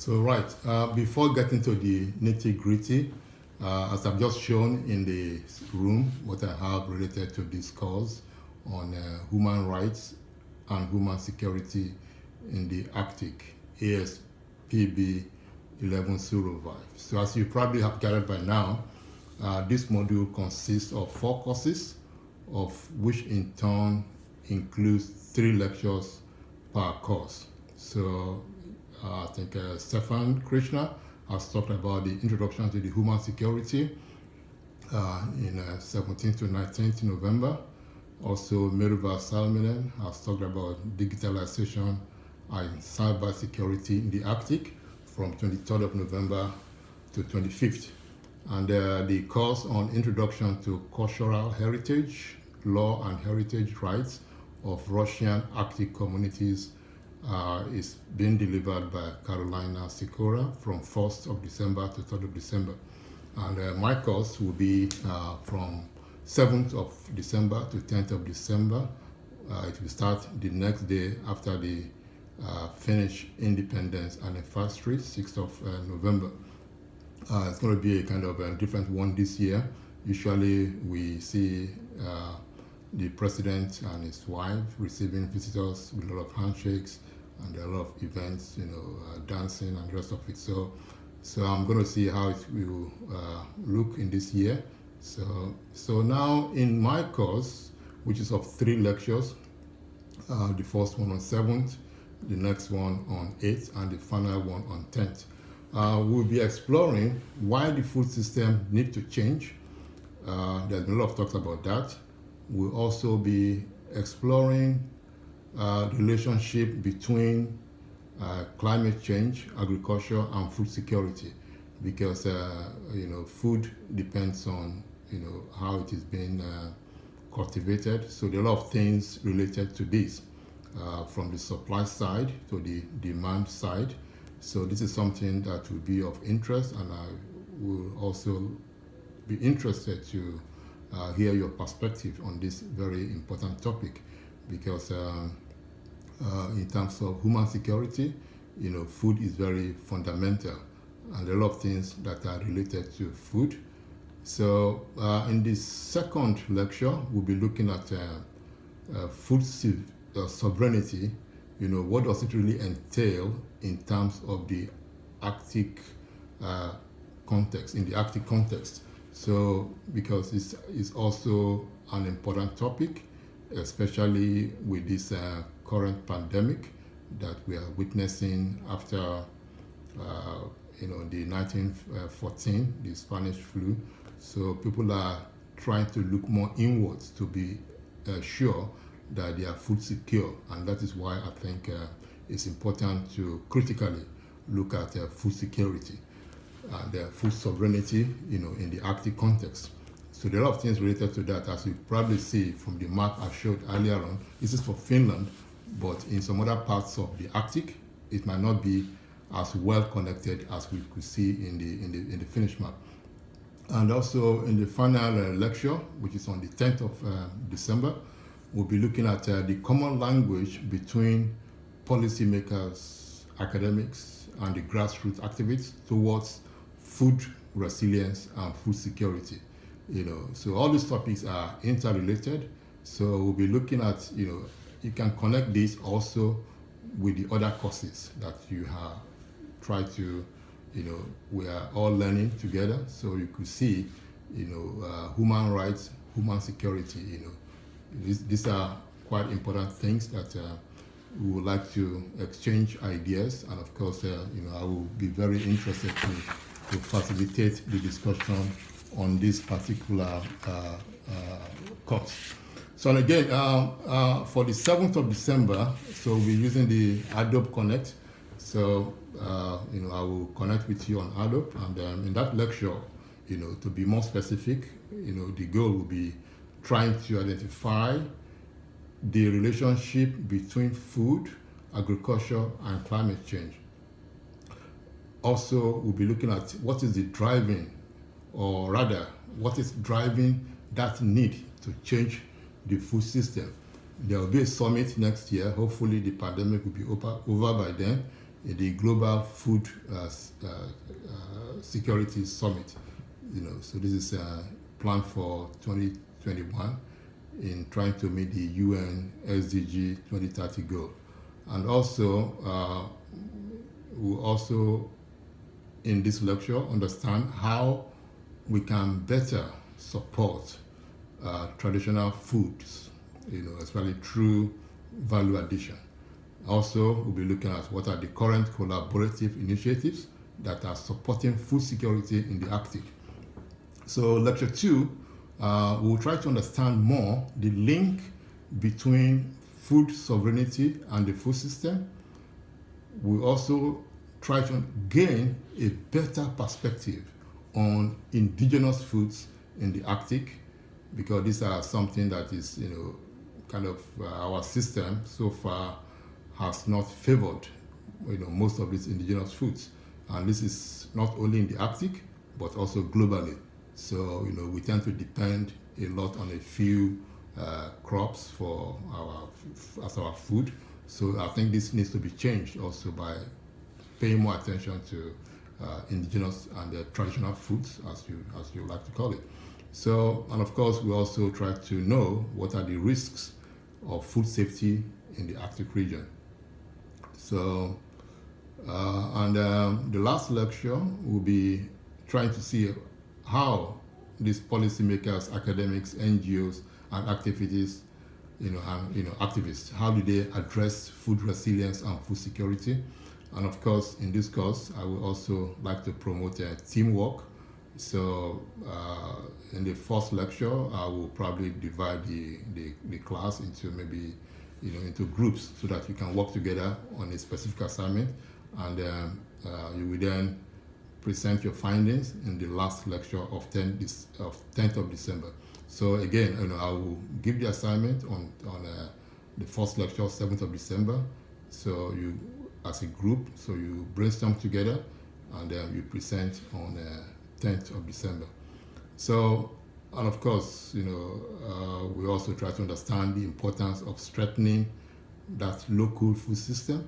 Before getting to the nitty-gritty, as I've just shown in the room, what I have related to this course on human rights and human security in the Arctic, ASPB 1105. So as you probably have gathered by now, this module consists of 4 courses, of which in turn includes 3 lectures per course. So I think Stefan Krishna has talked about the introduction to the human security in 17th to 19th November. Also, Meriva Salminen has talked about digitalization and cyber security in the Arctic from 23rd of November to 25th. And the course on introduction to cultural heritage, law and heritage rights of Russian Arctic communities is being delivered by Carolina Sikora from 1st of December to 3rd of December. And my course will be from 7th of December to 10th of December. It will start the next day after the Finnish independence anniversary, 6th of November. It's going to be a kind of a different one this year. Usually we see the president and his wife receiving visitors with a lot of handshakes and a lot of events, dancing and the rest of it. So I'm going to see how it will look in this year. So now in my course, which is of 3 lectures, the first one on 7th, the next one on 8th, and the final one on 10th. We'll be exploring why the food system needs to change. There's been a lot of talks about that. We'll also be exploring the relationship between climate change, agriculture, and food security, because food depends on how it is being cultivated. So there are a lot of things related to this, from the supply side to the demand side. So this is something that will be of interest, and I will also be interested to hear your perspective on this very important topic, because in terms of human security, food is very fundamental, and there are a lot of things that are related to food. So in this second lecture, we'll be looking at food sovereignty. What does it really entail in terms of the Arctic context, in the Arctic context. So, because it's also an important topic, especially with this current pandemic that we are witnessing after, the 1914, the Spanish flu. So people are trying to look more inwards to be sure that they are food secure, and that is why I think it's important to critically look at food security and food sovereignty, in the Arctic context. So there are a lot of things related to that, as you probably see from the map I showed earlier on. This is for Finland, but in some other parts of the Arctic, it might not be as well connected as we could see in the Finnish map. And also in the final lecture, which is on the 10th of December, we'll be looking at the common language between policymakers, academics, and the grassroots activists towards food resilience and food security. So all these topics are interrelated. So we'll be looking at, you can connect this also with the other courses that you have tried to, we are all learning together. So you could see, human rights, human security, these are quite important things that we would like to exchange ideas, and of course, I will be very interested to facilitate the discussion on this particular course. So again, for the 7th of December, so we're using the Adobe Connect. So I will connect with you on Adobe, and in that lecture, to be more specific, the goal will be trying to identify the relationship between food, agriculture, and climate change. Also, we'll be looking at what is the driving, or rather, what is driving that need to change the food system. There will be a summit next year. Hopefully, the pandemic will be over by then. the Global Food Security Summit. So this is planned for 2021 in trying to meet the UN SDG 2030 goal. And also, we'll also in this lecture understand how we can better support traditional foods, especially through value addition. Also, we'll be looking at what are the current collaborative initiatives that are supporting food security in the Arctic. So lecture 2, we'll try to understand more the link between food sovereignty and the food system. We'll also try to gain a better perspective on indigenous foods in the Arctic, because these are something that is, kind of our system so far has not favored, most of these indigenous foods. And this is not only in the Arctic, but also globally. So, we tend to depend a lot on a few crops for our food. So I think this needs to be changed also by paying more attention to indigenous and traditional foods, as you like to call it. So, and of course, we also try to know what are the risks of food safety in the Arctic region. So, the last lecture will be trying to see how these policymakers, academics, NGOs, and activities, activists, how do they address food resilience and food security? And of course, in this course, I would also like to promote teamwork. So, in the first lecture, I will probably divide the class into maybe, into groups so that you can work together on a specific assignment, and you will then present your findings in the last lecture of 10th of December. So again, I will give the assignment on the first lecture, 7th of December. So you, as a group, so you brainstorm together, and then you present on 10th of December. So, and of course, we also try to understand the importance of strengthening that local food system,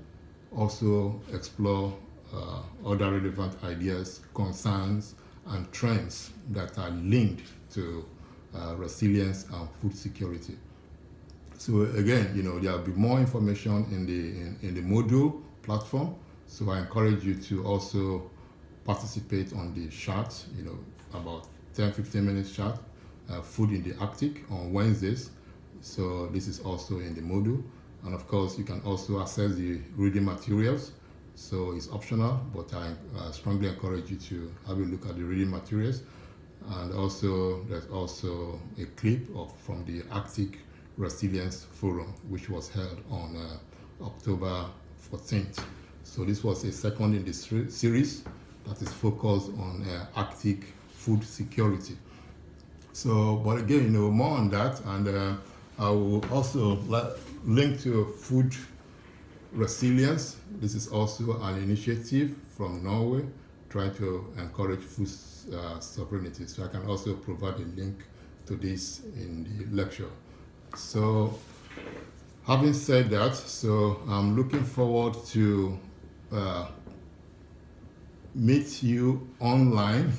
also explore other relevant ideas, concerns, and trends that are linked to resilience and food security. So again, there will be more information in the module platform. So I encourage you to also participate on the chat, about 10-15 minutes chat, food in the Arctic on Wednesdays. So this is also in the module. And of course, you can also access the reading materials. So it's optional, but I strongly encourage you to have a look at the reading materials. And also, there's also a clip from the Arctic Resilience Forum, which was held on October 14th. So this was a second in the series that is focused on Arctic food security. So, but again, more on that, and I will also link to food resilience. This is also an initiative from Norway trying to encourage food sovereignty. So I can also provide a link to this in the lecture. So having said that, so I'm looking forward to meet you online,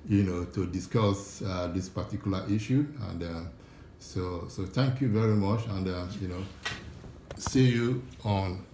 to discuss this particular issue. And so thank you very much, and see you on